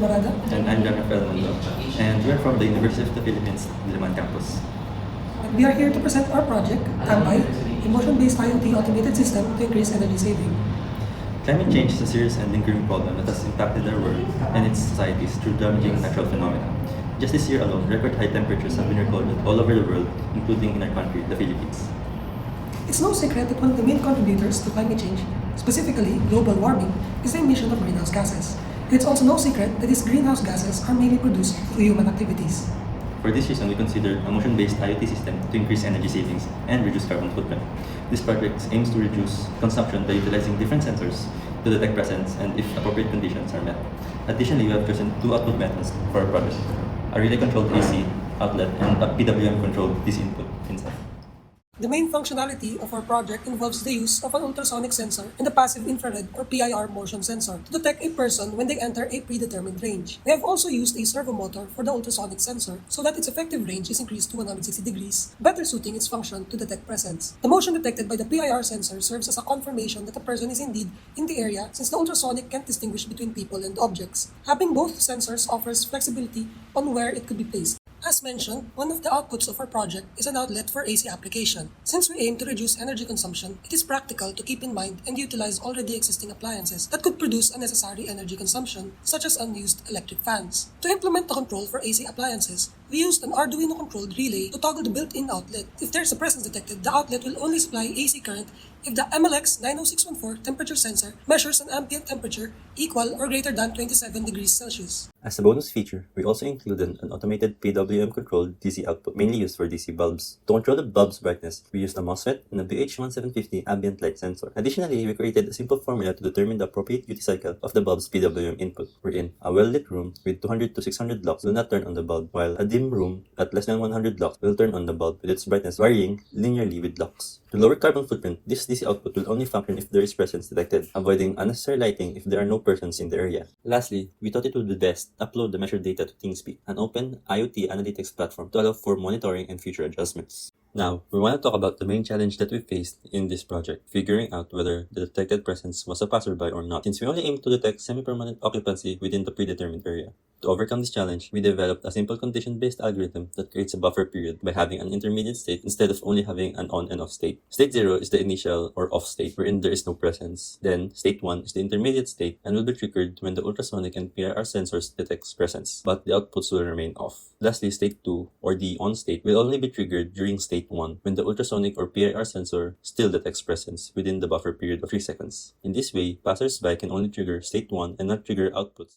Marada. And I'm John Rafael Mundo, and we're from the University of the Philippines Diliman campus. And we are here to present our project, Tamb-EYE, a motion-based IoT automated system to increase energy saving. Climate change is a serious and lingering problem that has impacted our world and its societies through damaging natural phenomena. Just this year alone, record high temperatures have been recorded all over the world, including in our country, the Philippines. It's no secret that one of the main contributors to climate change, specifically global warming, is the emission of greenhouse gases. It's also no secret that these greenhouse gases are mainly produced through human activities. For this reason, we considered a motion-based IoT system to increase energy savings and reduce carbon footprint. This project aims to reduce consumption by utilizing different sensors to detect presence and if appropriate conditions are met. Additionally, we have chosen two output methods for our project: a relay-controlled AC outlet and a PWM-controlled DC input inside. The main functionality of our project involves the use of an ultrasonic sensor and a passive infrared or PIR motion sensor to detect a person when they enter a predetermined range. We have also used a servo motor for the ultrasonic sensor so that its effective range is increased to 160 degrees, better suiting its function to detect presence. The motion detected by the PIR sensor serves as a confirmation that a person is indeed in the area, since the ultrasonic can't distinguish between people and objects. Having both sensors offers flexibility on where it could be placed. As mentioned, one of the outputs of our project is an outlet for AC application. Since we aim to reduce energy consumption, it is practical to keep in mind and utilize already existing appliances that could produce unnecessary energy consumption, such as unused electric fans. To implement the control for AC appliances, we used an Arduino controlled relay to toggle the built-in outlet. If there is a presence detected, the outlet will only supply AC current if the MLX 90614 temperature sensor measures an ambient temperature equal or greater than 27 degrees Celsius. As a bonus feature, we also included an automated PWM-controlled DC output, mainly used for DC bulbs. To control the bulb's brightness, we used a MOSFET and a BH1750 ambient light sensor. Additionally, we created a simple formula to determine the appropriate duty cycle of the bulb's PWM input, wherein a well-lit room with 200 to 600 lux will not turn on the bulb, while a dim room at less than 100 lux will turn on the bulb, with its brightness varying linearly with lux. To lower carbon footprint, this DC output will only function if there is presence detected, avoiding unnecessary lighting if there are no persons in the area. Lastly, we thought it would be best to upload the measured data to ThinkSpeak, an open IoT analytics platform to allow for monitoring and future adjustments. Now, we want to talk about the main challenge that we faced in this project, figuring out whether the detected presence was a passerby or not, since we only aim to detect semi-permanent occupancy within the predetermined area. To overcome this challenge, we developed a simple condition-based algorithm that creates a buffer period by having an intermediate state instead of only having an on and off state. State 0 is the initial or off state, wherein there is no presence. Then, state 1 is the intermediate state and will be triggered when the ultrasonic and PIR sensors detect presence, but the outputs will remain off. Lastly, state 2, or the on state, will only be triggered during state 1 when the ultrasonic or PIR sensor still detects presence within the buffer period of 3 seconds. In this way, passers-by can only trigger state 1 and not trigger outputs.